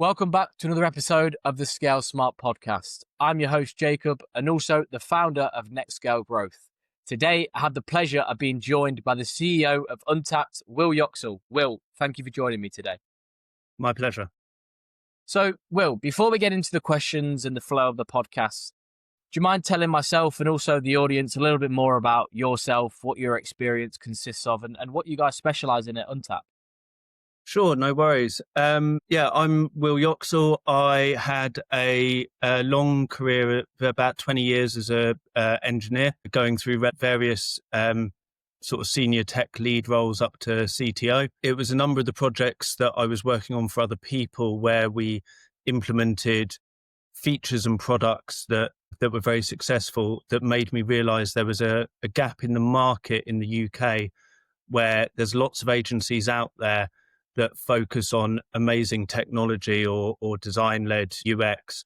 Welcome back to another episode of the Scale Smart podcast. I'm your host, Jacob, and also the founder of Next Scale Growth. Today, I have the pleasure of being joined by the CEO of Untapped, Will Yoxall. Will, thank you for joining me today. My pleasure. So, Will, before we get into the questions and the flow of the podcast, do you mind telling myself and also the audience a little bit more about yourself, what your experience consists of, and what you guys specialize in at Untapped? Sure, no worries. I'm Will Yoxall. I had a long career of about 20 years as a engineer, going through various sort of senior tech lead roles up to CTO. It was a number of the projects that I was working on for other people where we implemented features and products that were very successful that made me realize there was a gap in the market in the UK where there's lots of agencies out there that focus on amazing technology or design-led UX,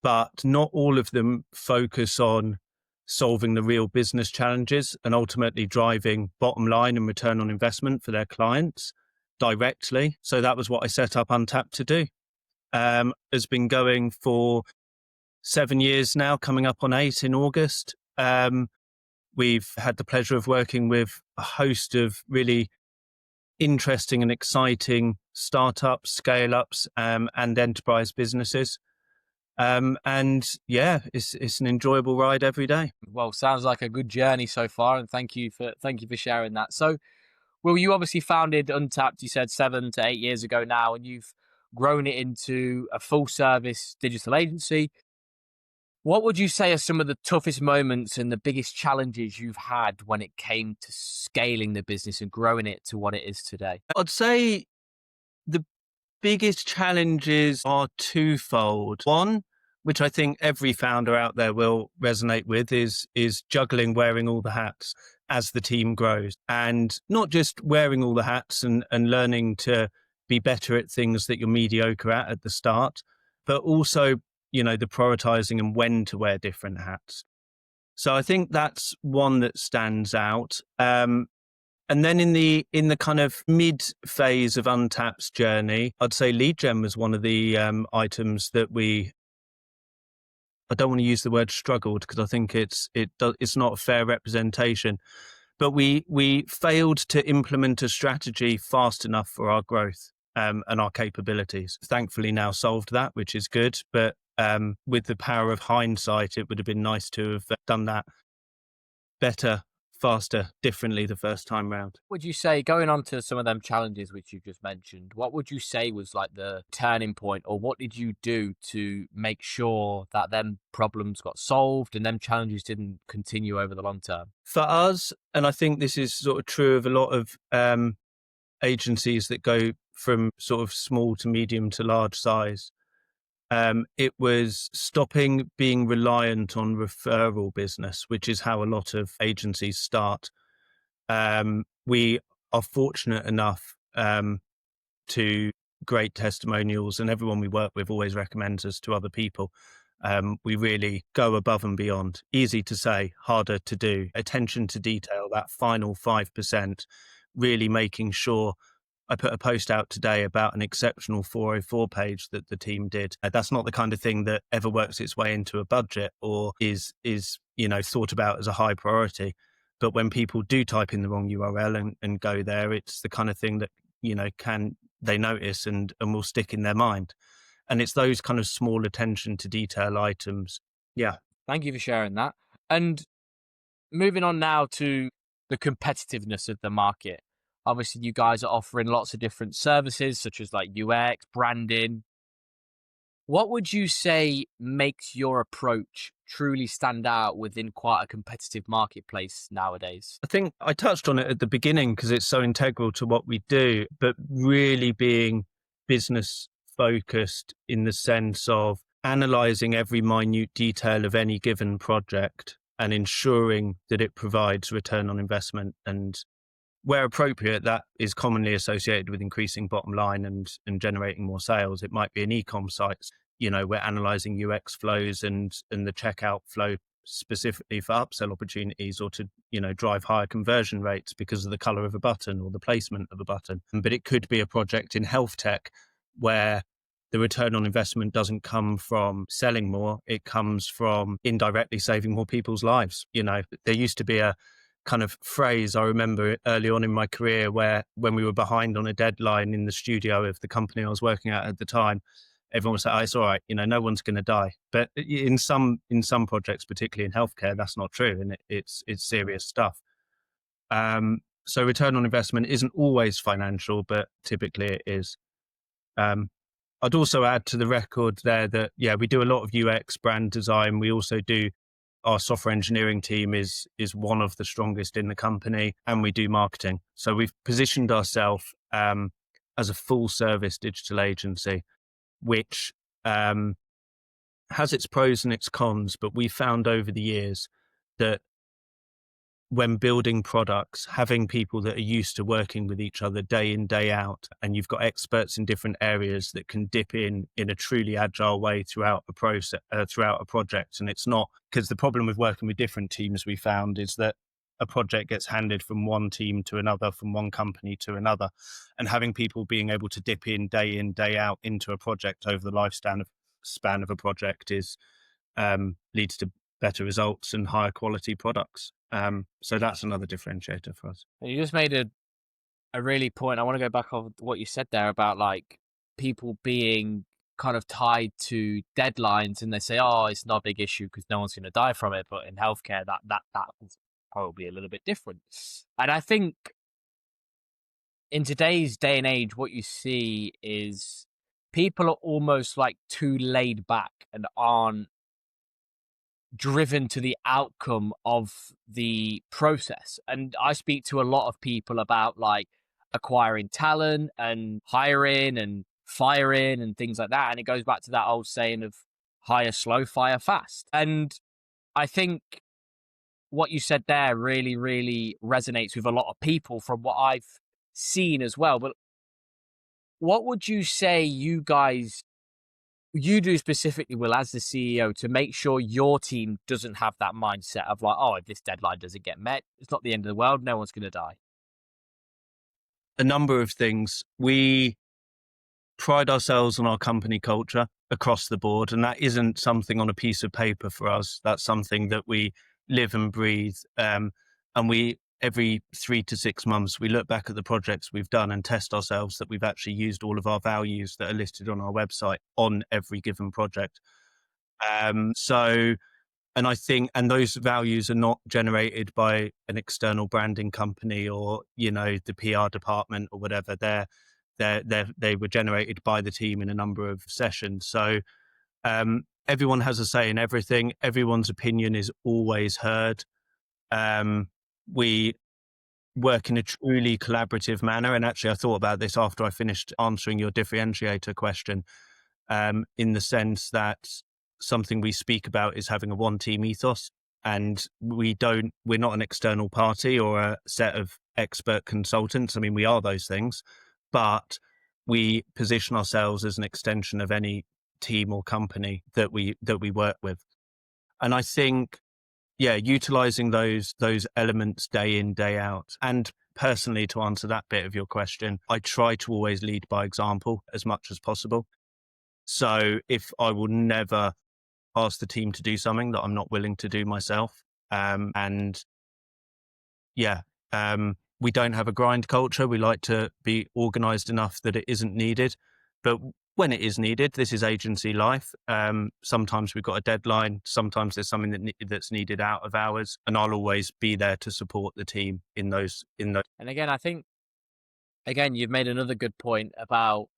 but not all of them focus on solving the real business challenges and ultimately driving bottom line and return on investment for their clients directly. So that was what I set up Untapped to do. Has been going for 7 years now, coming up on 8 in August. We've had the pleasure of working with a host of really interesting and exciting startups, scale-ups, and enterprise businesses. It's an enjoyable ride every day. Well, sounds like a good journey so far, and thank you for sharing that. So, Will, you obviously founded Untapped, you said 7 to 8 years ago now, and you've grown it into a full-service digital agency. What would you say are some of the toughest moments and the biggest challenges you've had when it came to scaling the business and growing it to what it is today? I'd say the biggest challenges are twofold. One, which I think every founder out there will resonate with, is juggling, wearing all the hats as the team grows. And not just wearing all the hats and learning to be better at things that you're mediocre at the start, but also the prioritizing and when to wear different hats. So I think that's one that stands out. And then in the kind of mid phase of Untapped's journey, I'd say lead gen was one of the items that I don't want to use the word struggled because I think it's not a fair representation, but we failed to implement a strategy fast enough for our growth and our capabilities. Thankfully now solved that, which is good, but with the power of hindsight, it would have been nice to have done that better, faster, differently the first time round. Would you say, going on to some of them challenges which you just mentioned, what would you say was like the turning point, or what did you do to make sure that them problems got solved and them challenges didn't continue over the long term? For us, and I think this is sort of true of a lot of agencies that go from sort of small to medium to large size, it was stopping being reliant on referral business, which is how a lot of agencies start. We are fortunate enough to great testimonials, and everyone we work with always recommends us to other people. We really go above and beyond. Easy to say, harder to do. Attention to detail, that final 5%, really making sure. I put a post out today about an exceptional 404 page that the team did. That's not the kind of thing that ever works its way into a budget or is thought about as a high priority. But when people do type in the wrong URL and go there, it's the kind of thing that, they notice and will stick in their mind. And it's those kind of small attention to detail items. Yeah. Thank you for sharing that. And moving on now to the competitiveness of the market. Obviously, you guys are offering lots of different services, such as like UX, branding. What would you say makes your approach truly stand out within quite a competitive marketplace nowadays? I think I touched on it at the beginning because it's so integral to what we do, but really being business focused in the sense of analyzing every minute detail of any given project and ensuring that it provides return on investment. And where appropriate, that is commonly associated with increasing bottom line and generating more sales. It might be an e-com site. We're analyzing UX flows and the checkout flow specifically for upsell opportunities or to, drive higher conversion rates because of the color of a button or the placement of a button. But it could be a project in health tech where the return on investment doesn't come from selling more. It comes from indirectly saving more people's lives. There used to be a kind of phrase I remember early on in my career where when we were behind on a deadline in the studio of the company I was working at the time, everyone would say, "Oh, it's all right, no one's going to die." But in some projects, particularly in healthcare, that's not true, and it's serious stuff. So return on investment isn't always financial, but typically it is. I'd also add to the record there that, we do a lot of UX brand design. We also do, our software engineering team is one of the strongest in the company, and we do marketing. So we've positioned ourselves as a full service digital agency, which has its pros and its cons, but we found over the years that when building products, having people that are used to working with each other day in, day out, and you've got experts in different areas that can dip in a truly agile way throughout a process, throughout a project. And it's not, because the problem with working with different teams we found is that a project gets handed from one team to another, from one company to another, and having people being able to dip in, day out into a project over the lifespan of a project leads to better results and higher quality products. So that's another differentiator for us. You just made a really point. I want to go back on what you said there about like people being kind of tied to deadlines, and they say, "Oh, it's not a big issue because no one's going to die from it." But in healthcare, that is probably a little bit different. And I think in today's day and age, what you see is people are almost like too laid back and aren't driven to the outcome of the process. And I speak to a lot of people about like acquiring talent and hiring and firing and things like that. And it goes back to that old saying of hire slow, fire fast. And I think what you said there really, really resonates with a lot of people from what I've seen as well. But what would you say you do specifically, Will, as the CEO, to make sure your team doesn't have that mindset of like, "Oh, if this deadline doesn't get met, it's not the end of the world. No one's going to die"? A number of things. We pride ourselves on our company culture across the board, and that isn't something on a piece of paper for us. That's something that we live and breathe. And we, every 3 to 6 months, we look back at the projects we've done and test ourselves that we've actually used all of our values that are listed on our website on every given project. And I think, and those values are not generated by an external branding company or, the PR department or whatever. They were generated by the team in a number of sessions. So everyone has a say in everything. Everyone's opinion is always heard. We work in a truly collaborative manner. And actually, I thought about this after I finished answering your differentiator question, in the sense that something we speak about is having a one team ethos. And we're not an external party or a set of expert consultants. I mean, we are those things, but we position ourselves as an extension of any team or company that we work with. And I think, utilizing those elements day in, day out. And personally, to answer that bit of your question, I try to always lead by example as much as possible. So if I will never ask the team to do something that I'm not willing to do myself. We don't have a grind culture. We like to be organized enough that it isn't needed. But when it is needed, this is agency life. Sometimes we've got a deadline. Sometimes there's something that's needed out of hours. And I'll always be there to support the team in those. And again, I think, you've made another good point about,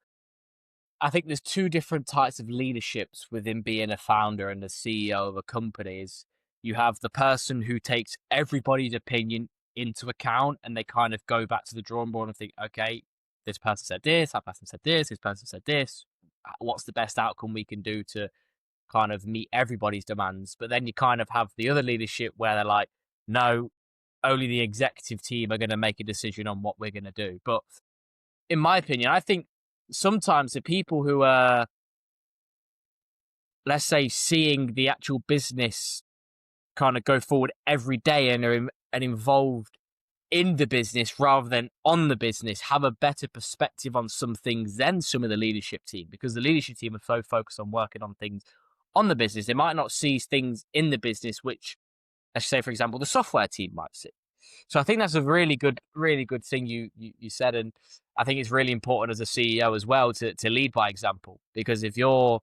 I think there's two different types of leaderships within being a founder and a CEO of a company. Is you have the person who takes everybody's opinion into account and they kind of go back to the drawing board and think, okay, this person said this, that person said this person said this. What's the best outcome we can do to kind of meet everybody's demands? But then you kind of have the other leadership where they're like, no, only the executive team are going to make a decision on what we're going to do. But in my opinion, I think sometimes the people who are, let's say, seeing the actual business kind of go forward every day and are involved in the business rather than on the business have a better perspective on some things than some of the leadership team, because the leadership team are so focused on working on things on the business. They might not see things in the business, which, let's say, for example, the software team might see. So I think that's a really good thing you said. And I think it's really important as a CEO as well to lead by example, because if you're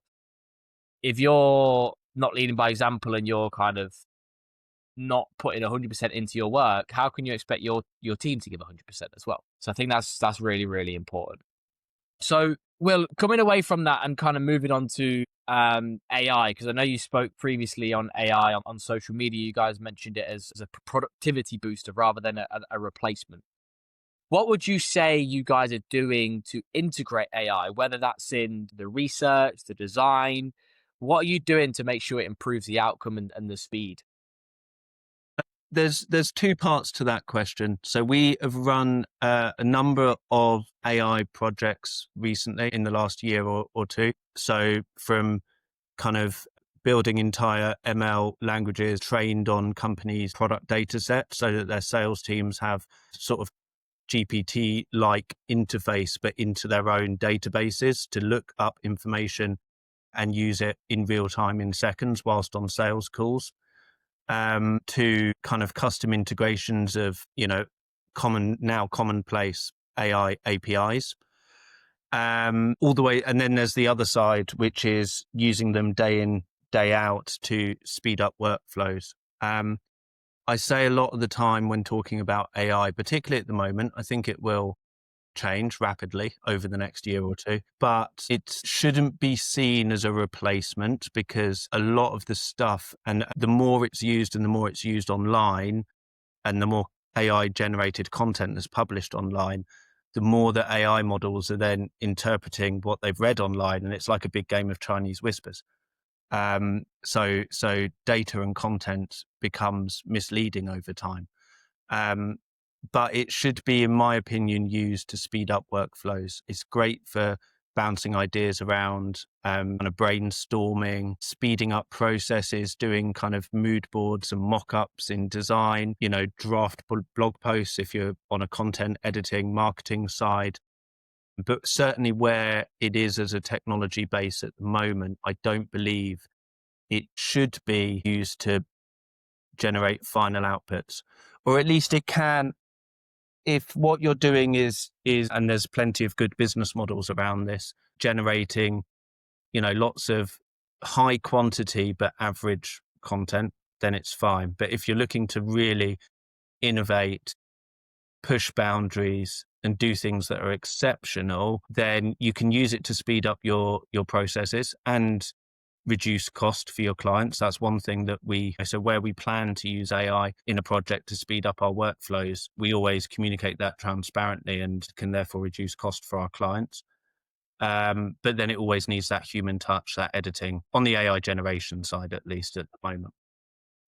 not leading by example and you're kind of not putting 100% into your work, how can you expect your team to give 100% as well? So I think that's really important. So, Will, coming away from that and kind of moving on to AI, because I know you spoke previously on AI on social media. You guys mentioned it as a productivity booster rather than a replacement. What would you say you guys are doing to integrate AI, whether that's in the research, the design? What are you doing to make sure it improves the outcome and the speed? There's two parts to that question. So we have run a number of AI projects recently in the last year or two. So from kind of building entire ML languages trained on companies' product data set so that their sales teams have sort of GPT-like interface, but into their own databases to look up information and use it in real time in seconds whilst on sales calls. To kind of custom integrations of, commonplace AI APIs, all the way. And then there's the other side, which is using them day in, day out to speed up workflows. I say a lot of the time when talking about AI, particularly at the moment, I think it will change rapidly over the next year or two, but it shouldn't be seen as a replacement, because a lot of the stuff, and the more it's used and the more it's used online and the more AI generated content that's published online, the more that AI models are then interpreting what they've read online. And it's like a big game of Chinese whispers. So data and content becomes misleading over time. But it should be, in my opinion, used to speed up workflows. It's great for bouncing ideas around, kind of brainstorming, speeding up processes, doing kind of mood boards and mock-ups in design, draft blog posts if you're on a content editing, marketing side. But certainly where it is as a technology base at the moment, I don't believe it should be used to generate final outputs, or at least it can. If what you're doing is, and there's plenty of good business models around this, generating, lots of high quantity but average content, then it's fine. But if you're looking to really innovate, push boundaries, and do things that are exceptional, then you can use it to speed up your processes and reduce cost for your clients. That's one thing that so where we plan to use AI in a project to speed up our workflows, we always communicate that transparently and can therefore reduce cost for our clients. But then it always needs that human touch, that editing on the AI generation side, at least at the moment.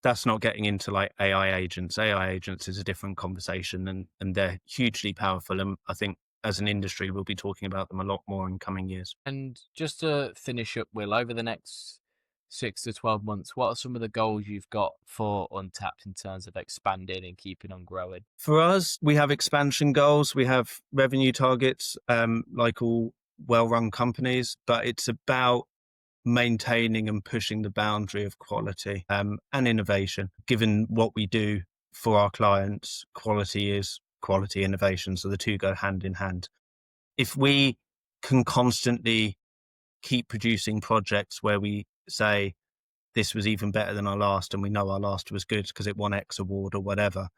That's not getting into like AI agents. AI agents is a different conversation, and they're hugely powerful. And I think as an industry, we'll be talking about them a lot more in coming years. And just to finish up, Will, over the next 6 to 12 months, what are some of the goals you've got for Untapped in terms of expanding and keeping on growing? For us, we have expansion goals. We have revenue targets, like all well-run companies, but it's about maintaining and pushing the boundary of quality, and innovation. Given what we do for our clients, quality is quality, innovation. So the two go hand in hand. If we can constantly keep producing projects where we say this was even better than our last, and we know our last was good because it won X award or whatever,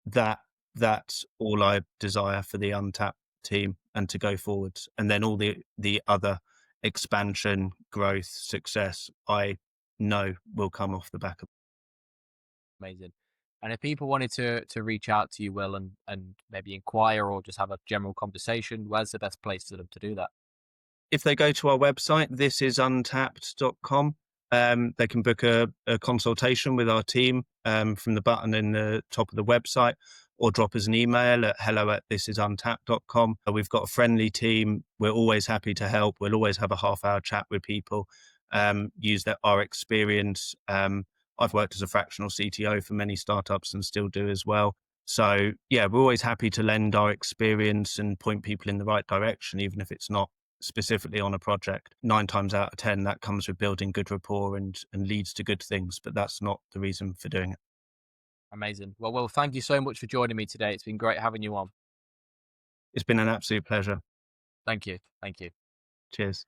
that's all I desire for the Untapped team and to go forwards. And then all the other expansion, growth, success, I know will come off the back of. Amazing. And if people wanted to reach out to you, Will, and maybe inquire or just have a general conversation, where's the best place for them to do that? If they go to our website, thisisuntapped.com, they can book a consultation with our team from the button in the top of the website, or drop us an email at hello@thisisuntapped.com. We've got a friendly team. We're always happy to help. We'll always have a half-hour chat with people, use our experience. I've worked as a fractional CTO for many startups and still do as well. So yeah, we're always happy to lend our experience and point people in the right direction, even if it's not specifically on a project. 9 times out of 10, that comes with building good rapport and leads to good things, but that's not the reason for doing it. Amazing. Well, thank you so much for joining me today. It's been great having you on. It's been an absolute pleasure. Thank you. Thank you. Cheers.